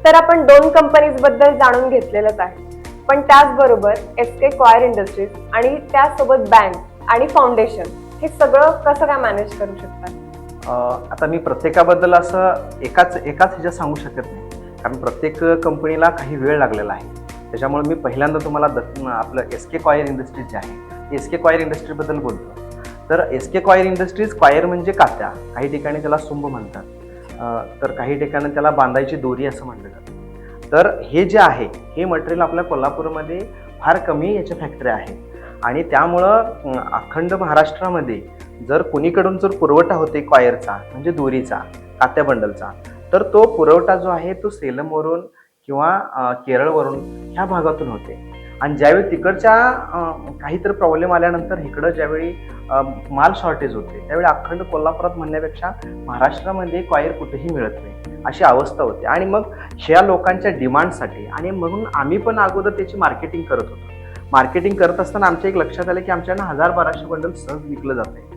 तर आपण दोन कंपनीज बद्दल जाणून घेतलेलंच आहे, पण त्याचबरोबर एसके कॉयर इंडस्ट्रीज आणि त्यासोबत बँक आणि फाउंडेशन हे सगळं कसं काय मॅनेज करू शकतात? आता मी प्रत्येकाबद्दल असं एकाच ह्याच्यात सांगू शकत नाही, कारण प्रत्येक कंपनीला काही वेळ लागलेला आहे. त्याच्यामुळे मी पहिल्यांदा तुम्हाला आपलं एसके कॉयर इंडस्ट्रीज जे आहे एसके कॉयर इंडस्ट्रीबद्दल बोलतो. तर एसके कॉयर इंडस्ट्रीज, कॉयर म्हणजे कात्या, काही ठिकाणी त्याला सुंब म्हणतात, तर काही ठिकाणी त्याला बांधायची दोरी असं म्हटलं जातं. तर हे जे आहे हे मटेरियल आपल्या कोल्हापूरमध्ये फार कमी याच्या फॅक्टऱ्या आहेत आणि त्यामुळं अखंड महाराष्ट्रामध्ये जर कोणीकडून जर पुरवठा होते कॉयरचा म्हणजे दोरीचा, कात्या बंडलचा, तर तो पुरवठा जो आहे तो सेलमवरून किंवा केरळवरून ह्या भागातून होते. आणि ज्यावेळी तिकडच्या काहीतरी प्रॉब्लेम आल्यानंतर इकडं ज्यावेळी माल शॉर्टेज होते त्यावेळी अखंड कोल्हापुरात म्हणण्यापेक्षा महाराष्ट्रामध्ये कॉयर कुठेही मिळत नाही अशी अवस्था होती. आणि मग ह्या लोकांच्या डिमांडसाठी आणि म्हणून आम्ही पण अगोदर त्याची मार्केटिंग करत होतो. मार्केटिंग करत असताना आमच्या एक लक्षात आलं की आमच्याकडनं 1000-1200 बंडल सहज विकलं जाते.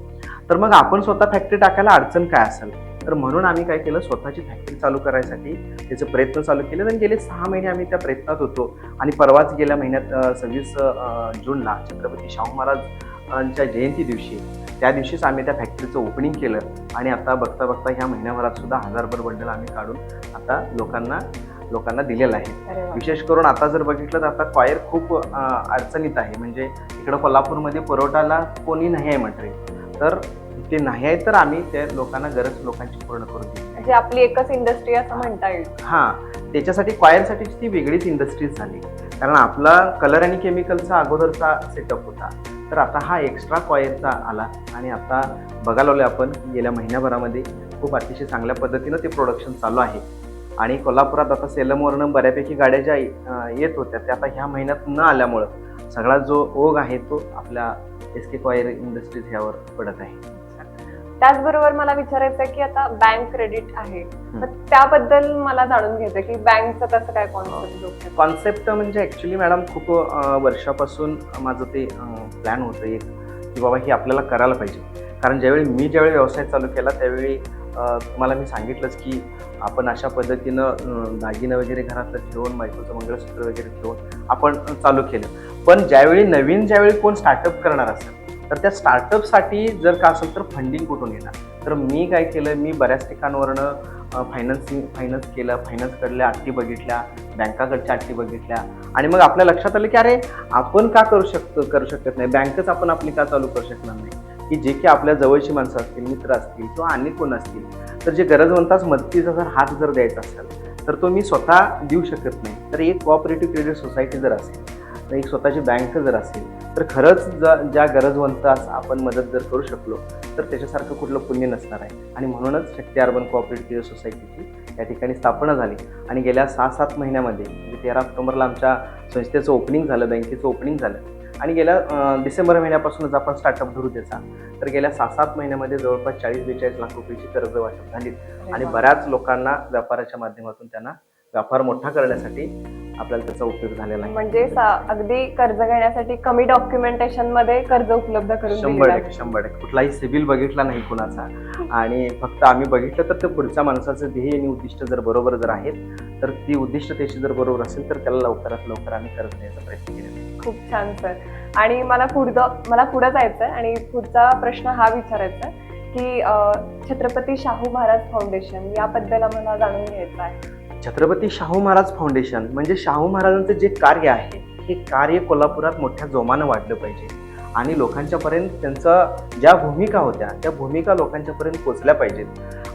तर मग आपण स्वतः फॅक्टरी टाकायला अडचण काय असेल, तर म्हणून आम्ही काय केलं, स्वतःची फॅक्टरी चालू करायसाठी त्याचे प्रयत्न चालू केले आणि गेले 6 महिने आम्ही त्या प्रयत्नात होतो. आणि परवाच गेल्या महिन्यात 26 जूनला छत्रपती शाहू महाराजांच्या जयंती दिवशी, त्या दिवशीच आम्ही त्या फॅक्टरीचं ओपनिंग केलं. आणि आता बघता बघता ह्या महिन्याभरात सुद्धा 1000 बंडल आम्ही काढून आता लोकांना दिलेलं आहे. विशेष करून आता जर बघितलं तर आता कॉयर खूप अडचणीत आहे, म्हणजे इकडं कोल्हापूरमध्ये पुरवठाला कोणी नाही आहे मटेरियल, तर ते नाही आहे तर आम्ही त्या गरज लोकांची पूर्ण करून दिली. म्हणजे आपली एकच इंडस्ट्री असं म्हणता येईल. त्याच्यासाठी कॉयरसाठी ती वेगळीच इंडस्ट्रीज झाली, कारण आपला कलर आणि केमिकलचा अगोदरचा सेटअप होता, तर आता हा एक्स्ट्रा कॉयरचा आला. आणि आता बघायला लागलो आपण गेल्या महिन्याभरामध्ये खूप अतिशय चांगल्या पद्धतीनं ते प्रोडक्शन चालू आहे. आणि कोल्हापुरात आता सेलमवरनं बऱ्यापैकी गाड्या ज्या येत होत्या त्या आता ह्या महिन्यात न आल्यामुळं सगळा जो ओघ आहे तो आपल्या एसके कॉयर इंडस्ट्रीज ह्यावर पडत आहे. त्याचबरोबर मला विचारायचं आहे की आता बँक क्रेडिट आहे, तर त्याबद्दल मला जाणून घ्यायचं की बँकचं कसं काय कॉन्सेप्ट म्हणजे ऍक्च्युली मॅडम खूप वर्षापासून माझं ते प्लॅन होतं एक की बाबा हे आपल्याला करायला पाहिजे. कारण ज्यावेळी व्यवसाय चालू केला त्यावेळी तुम्हाला मी सांगितलंच की आपण अशा पद्धतीनं दागिनं वगैरे घरातलं ठेवून मायक्रोचं मंगळसूत्र वगैरे ठेवून आपण चालू केलं. पण ज्यावेळी कोण स्टार्टअप करणार असेल तर त्या स्टार्टअपसाठी जर का असेल तर फंडिंग कुठून येणार. तर मी काय केलं, मी बऱ्याच ठिकाणावरनं फायनान्स केलं, फायनान्सकडल्या अट्टी बघितल्या, बँकाकडच्या अट्टी बघितल्या. आणि मग आपल्या लक्षात आलं की अरे आपण का करू शकत नाही, बँकच आपण आपली का चालू करू शकणार नाही, की जे की आपल्या जवळची माणसं असतील, मित्र असतील किंवा अन्य कोण असतील, तर जे गरजवंताच मदतीचा जर हात जर द्यायचा असेल तर तो मी स्वतः देऊ शकत नाही. तर एक कोऑपरेटिव्ह क्रेडिट सोसायटी जर असेल, तर एक स्वतःची बँक जर असेल, तर खरंच ज्या गरजवंतास आपण मदत जर करू शकलो तर त्याच्यासारखं कुठलं पुण्य नसणार आहे. आणि म्हणूनच शक्ती अर्बन कोऑपरेटिव्ह क्रेडिट सोसायटीची या ठिकाणी स्थापना झाली. आणि गेल्या 6-7 महिन्यामध्ये म्हणजे 13 ऑक्टोबरला आमच्या संस्थेचं ओपनिंग झालं, बँकेचं ओपनिंग झालं. आणि गेल्या डिसेंबर महिन्यापासूनच आपण स्टार्टअप धरू त्याचा, तर गेल्या 6-7 महिन्यामध्ये जवळपास 40-42 लाख रुपयाची कर्ज वाटप झाली. आणि बऱ्याच लोकांना व्यापाराच्या माध्यमातून त्यांना व्यापार मोठा करण्यासाठी आपल्याला त्याचा उपयोग झालेला आहे. म्हणजे अगदी कर्ज घेण्यासाठी कमी डॉक्युमेंटेशन मध्ये कर्ज उपलब्ध करून 100% कुठलाही सिबिल बघितला नाही कुणाचा. आणि फक्त आम्ही बघितलं तर ते पुढच्या माणसाचं ध्येय आणि उद्दिष्ट जर बरोबर जर आहेत तर ती उद्दिष्ट त्याची जर बरोबर असेल तर त्याला लवकरात लवकर आम्ही कर्ज देण्याचा प्रयत्न केला. खूप छान सर. आणि मला पुढे जायचंय आणि पुढचा प्रश्न हा विचारायचा की छत्रपती शाहू महाराज फाउंडेशन याबद्दल आम्हाला जाणून घ्यायचं आहे. छत्रपती शाहू महाराज फाउंडेशन म्हणजे शाहू महाराजांचं जे कार्य आहे हे कार्य कोल्हापुरात मोठ्या जोमानं वाढलं पाहिजे आणि लोकांच्यापर्यंत त्यांचं ज्या भूमिका होत्या त्या भूमिका लोकांच्यापर्यंत पोचल्या पाहिजेत.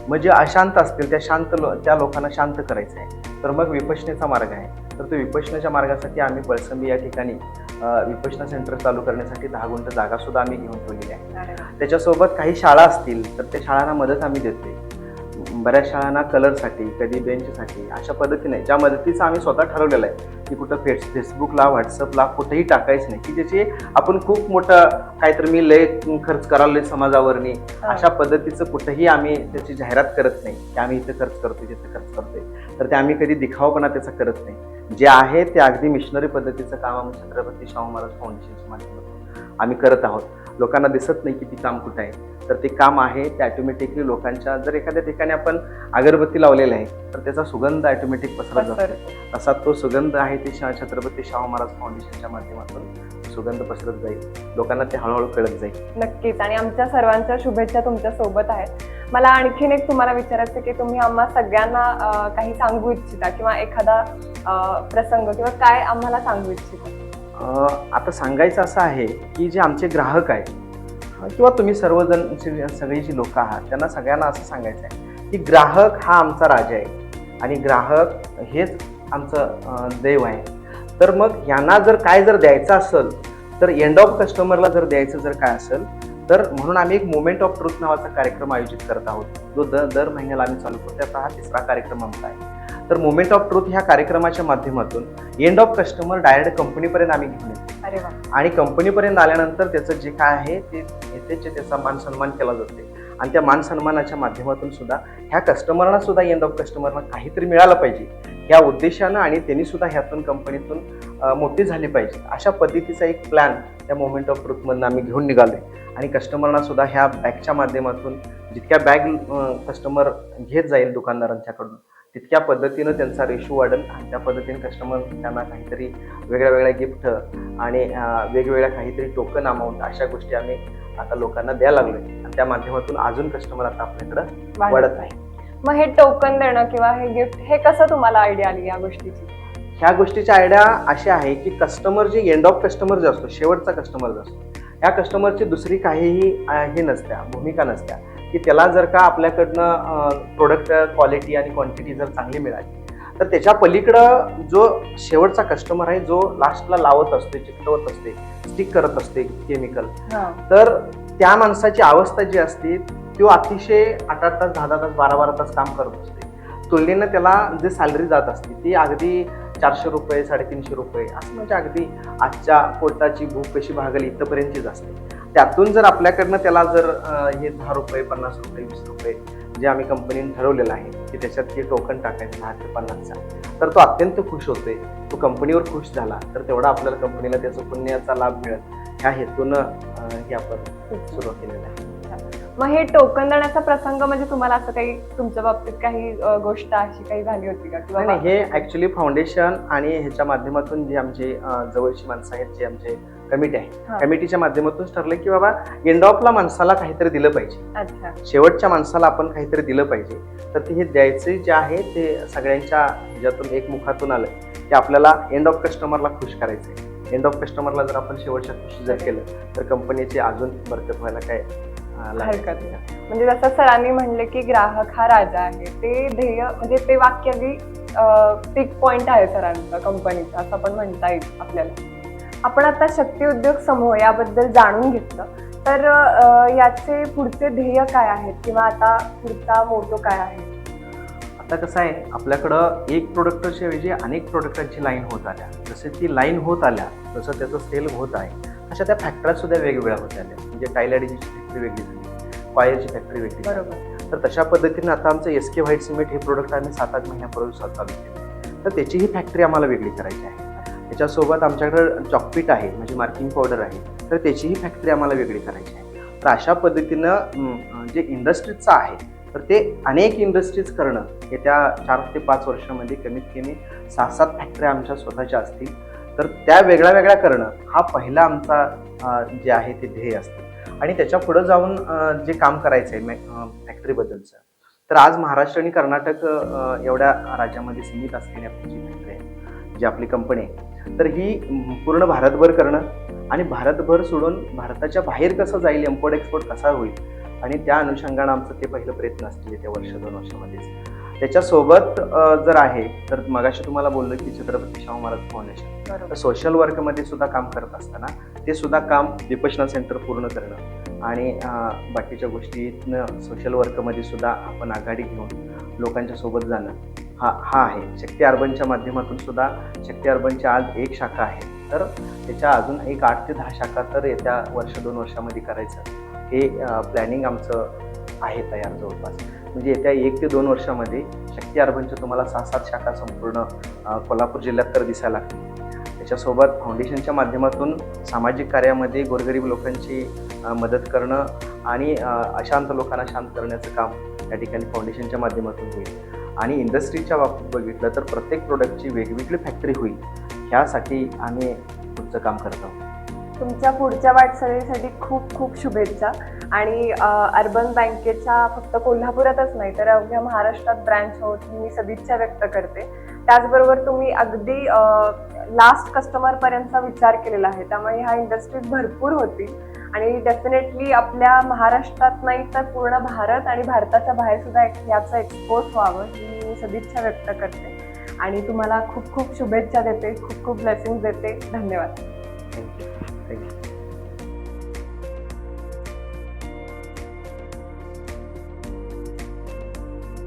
म्हणजे अशांत असतील त्या लोकांना शांत करायचं आहे. तर मग विपश्यनेचा मार्ग आहे, तर तो विपश्यनेच्या मार्गासाठी आम्ही पळसंबी या ठिकाणी विपश्यना सेंटर चालू करण्यासाठी 10 गुंठ जागा सुद्धा आम्ही घेऊन ठेवलेली आहे. त्याच्यासोबत काही शाळा असतील तर त्या शाळांना मदत आम्ही देतोय. बऱ्याच शाळांना कलरसाठी, कधी बेंचसाठी अशा पद्धतीने ज्या मदतीचं आम्ही स्वतः ठरवलेलं आहे की कुठं फेसबुकला, व्हॉट्सअपला कुठेही टाकायचं नाही, की ज्याची आपण खूप मोठं काहीतरी मी लय खर्च करायला समाजावरनी अशा पद्धतीचं कुठंही आम्ही त्याची जाहिरात करत नाही की आम्ही इथं खर्च करतोय तिथं खर्च करतोय. तर ते आम्ही कधी दिखावपणा त्याचा करत नाही. जे आहे ते अगदी मिशनरी पद्धतीचं काम आम्ही छत्रपती शाहू महाराज फाउंडेशनच्या माध्यमातून आम्ही करत आहोत. लोकांना दिसत नाही की ती काम कुठं आहे, तर ते काम आहे ते ऑटोमॅटिकली लोकांच्या, जर एखाद्या ठिकाणी आपण अगरबत्ती लावलेला आहे तर त्याचा सुगंध ऑटोमॅटिक पसरत जातो. असा तो सुगंध आहे ते छत्रपती शाहू महाराज फाउंडेशनच्या माध्यमातून सुगंध पसरत जाईल, लोकांना ते हळूहळू कळत जाईल. नक्कीच. आणि आमच्या सर्वांच्या शुभेच्छा तुमच्या सोबत आहेत. मला आणखीन एक तुम्हाला विचारायचं की तुम्ही आम्हा सगळ्यांना काही सांगू इच्छिता किंवा एखादा प्रसंग किंवा काय आम्हाला सांगू इच्छिता? आता सांगायचं असं आहे की जे आमचे ग्राहक आहेत किंवा तुम्ही सर्वजण सगळी जी लोक आहात त्यांना सगळ्यांना असं सांगायचं आहे की ग्राहक हा आमचा राजा आहे आणि ग्राहक हेच आमचं देव आहे. तर मग यांना जर द्यायचं असेल तर एंड ऑफ कस्टमरला जर द्यायचं काय असेल तर म्हणून आम्ही एक मोमेंट ऑफ ट्रूथ नावाचा कार्यक्रम आयोजित करत आहोत, जो दर महिन्याला आम्ही चालू करतो. त्याचा हा 3रा कार्यक्रम आमचा आहे. तर मोमेंट ऑफ ट्रूथ ह्या कार्यक्रमाच्या माध्यमातून एंड ऑफ कस्टमर डायरेक्ट कंपनीपर्यंत आम्ही घेऊन येतो. अरे वा. आणि कंपनीपर्यंत आल्यानंतर त्याचं जे काय आहे ते येतेच त्याचा मान सन्मान केला जाते आणि त्या मान सन्मानाच्या माध्यमातून सुद्धा ह्या कस्टमरना सुद्धा एंड ऑफ कस्टमरला काहीतरी मिळालं पाहिजे या उद्देशानं आणि त्यांनी सुद्धा ह्यातून कंपनीतून मोठी झाली पाहिजे अशा पद्धतीचा एक प्लॅन त्या मोमेंट ऑफ ट्रूथमधून आम्ही घेऊन निघालोय. आणि कस्टमरना सुद्धा ह्या बॅगच्या माध्यमातून जितक्या बॅग कस्टमर घेत जाईल दुकानदारांच्याकडून तितक्या पद्धतीनं त्यांचा रेशो वाढेल आणि त्या पद्धतीने कस्टमर त्यांना काहीतरी वेगळ्या गिफ्ट आणि वेगवेगळ्या काहीतरी टोकन अमाऊंट अशा गोष्टी आम्ही आता लोकांना द्यायला लागलोय आणि त्या माध्यमातून अजून कस्टमर आता आपल्याकडे वाढत आहे. मग हे टोकन देणं किंवा हे गिफ्ट हे कसं तुम्हाला आयडिया आली या गोष्टीची? ह्या गोष्टीची आयडिया अशी आहे की कस्टमर जे एंड ऑफ कस्टमर जे असतो, शेवटचा कस्टमर जो असतो, ह्या कस्टमरची दुसरी काहीही हे नसत्या, भूमिका नसत्या की त्याला जर का आपल्याकडनं प्रोडक्ट क्वालिटी आणि क्वांटिटी जर चांगली मिळाली तर त्याच्या पलीकडं जो शेवटचा कस्टमर आहे, जो लास्टला लावत असते, चिकटवत असते, स्टिक करत असते केमिकल, तर त्या माणसाची अवस्था जी असते तो अतिशय 8-8 तास, 10-10 तास, 12-12 तास काम करत असते. तुलनेनं त्याला जे सॅलरी जात असते ती अगदी 400 रुपये, 350 रुपये असं, म्हणजे अगदी आजच्या पोटाची भूक कशी भागेल इथपर्यंतचीच असते. त्यातून जर आपल्याकडनं त्याला हे 10 रुपये, 50 रुपये, 20 रुपये जे आम्ही कंपनीने ठरवलेलं आहे की त्याच्यात हे टोकन टाकायचं 10 ते 50चा, तर तो अत्यंत खुश होतोय. तो कंपनीवर खुश झाला तर तेवढा आपल्याला कंपनीला त्याचा पुण्याचा लाभ मिळेल ह्या हेतूनं हे आपण सुरू केलेलं आहे. मग हे टोकन देण्याचा प्रसंग म्हणजे तुम्हाला असं काही तुमच्या बाबतीत काही गोष्ट अशी काही झाली होती का? नाही, हे ऍक्च्युली फाउंडेशन आणि ह्याच्या माध्यमातून जे आमची जवळची माणसं आहेत, जे आमचे कमिटी आहे, कमिटीच्या माध्यमातून ठरलं की बाबा एंड ऑफला माणसाला काहीतरी दिलं पाहिजे, शेवटच्या माणसाला आपण काहीतरी दिलं पाहिजे. तर ते हे द्यायचे जे आहे ते सगळ्यांच्या ह्याच्यातून एक मुखातून आलं की आपल्याला एंड ऑफ कस्टमरला खुश करायचंय. एंड ऑफ कस्टमरला जर आपण शेवटच्या खुशी जर केलं तर कंपनीची अजून बरकत व्हायला काय हरकत नाही. म्हणजे जसं सरांनी म्हणले की ग्राहक हा राजा आहे, ते ध्येय म्हणजे ते वाक्य अगदी पिक पॉइंट आहे सरांचा कंपनीचा असं पण म्हणता येईल आपल्याला. आपण आता शक्ती उद्योग समूह याबद्दल जाणून घेतलं, तर याचे पुढचे ध्येय काय आहेत किंवा आता पुढचा मोटो काय आहे? आता कसं आहे, आपल्याकडं एक प्रोडक्टच्या ऐवजी अनेक प्रोडक्टांची लाईन होत आल्या. जसे ती लाईन होत आल्या तसं त्याचं सेल होत आहे, अशा त्या फॅक्टऱ्या सुद्धा वेगवेगळ्या होत आल्या. म्हणजे टाईल ॲडिंगची फॅक्टरी वेगळी झाली, कॉयरची फॅक्टरी वेगळी झाली. तर तशा पद्धतीने आता आमचं SK व्हाईट सिमेंट हे प्रोडक्ट आम्ही 7-8 महिन्यापूर्वी चालू केलं, तर त्याचीही फॅक्टरी आम्हाला वेगळी करायची आहे. त्याच्यासोबत आमच्याकडे चॉकपीट आहे, म्हणजे मार्किंग पावडर आहे, तर त्याचीही फॅक्टरी आम्हाला वेगळी करायची आहे. तर अशा पद्धतीनं जे इंडस्ट्रीजचं आहे तर ते अनेक इंडस्ट्रीज करणं, येत्या 4 ते 5 वर्षामध्ये कमीत कमी 6-7 फॅक्टऱ्या आमच्या स्वतःच्या असतील. तर त्या वेगळ्या करणं हा पहिला आमचा जे आहे ते ध्येय असतं. आणि त्याच्या पुढं जाऊन जे काम करायचं आहे फॅक्टरीबद्दलचं, तर आज महाराष्ट्र आणि कर्नाटक एवढ्या राज्यामध्ये सीमित असलेली आपली जी फॅक्टरी आहे, जी आपली कंपनी आहे, तर ही पूर्ण भारतभर करणं आणि भारतभर सोडून भारताच्या बाहेर कसं जाईल, इम्पोर्ट एक्सपोर्ट कसा होईल, आणि त्या अनुषंगानं आमचं ते पहिलं प्रयत्न असतील त्या 1-2 वर्षामध्येच. त्याच्यासोबत जर आहे तर मगाशी तुम्हाला बोललो की छत्रपती शाहू महाराज फाउंडेशन, तर सोशल वर्कमध्ये सुद्धा काम करत असताना ते सुद्धा काम विपश्यना सेंटर पूर्ण करणं आणि बाकीच्या गोष्टीतनं सोशल वर्कमध्ये सुद्धा आपण आघाडी घेऊन लोकांच्या सोबत जाणं हा आहे. शक्ती अर्बनच्या माध्यमातून सुद्धा शक्ती अर्बनच्या आज 1 शाखा आहे, तर त्याच्या अजून एक 8 ते 10 शाखा तर येत्या 1-2 वर्षामध्ये करायचं हे प्लॅनिंग आमचं आहे तयार जवळपास. म्हणजे येत्या 1 ते 2 वर्षामध्ये शक्ती अर्बनच्या तुम्हाला 6-7 शाखा संपूर्ण कोल्हापूर जिल्ह्यात तर दिसायला लागतील. त्याच्यासोबत फाउंडेशनच्या माध्यमातून सामाजिक कार्यामध्ये गोरगरीब लोकांची मदत करणं आणि अशांत लोकांना शांत करण्याचं काम या ठिकाणी फाउंडेशनच्या माध्यमातून होईल. आणि इंडस्ट्रीच्या बाबतीत बघितलं तर प्रत्येक प्रोडक्टची वेगवेगळी फॅक्टरी होईल, ह्यासाठी आम्ही पुढचं काम करत आहोत. तुमच्या पुढच्या वाटचालीसाठी खूप खूप शुभेच्छा. आणि अर्बन बँकेच्या फक्त कोल्हापुरातच नाही तर अवघ्या महाराष्ट्रात ब्रँच होत मी सदिच्छा व्यक्त करते. त्याचबरोबर तुम्ही अगदी लास्ट कस्टमरपर्यंतचा विचार केलेला आहे, त्यामुळे ह्या इंडस्ट्रीज भरपूर होतील आणि डेफिनेटली आपल्या महाराष्ट्रात नाही तर पूर्ण भारत आणि भारताच्या बाहेर सुद्धा याचं एक्सपोर्ट व्हावं ही मी सदिच्छा व्यक्त करते. आणि तुम्हाला खूप खूप शुभेच्छा देते, खूप खूप ब्लेसिंग्स देते. धन्यवाद. थँक्यू.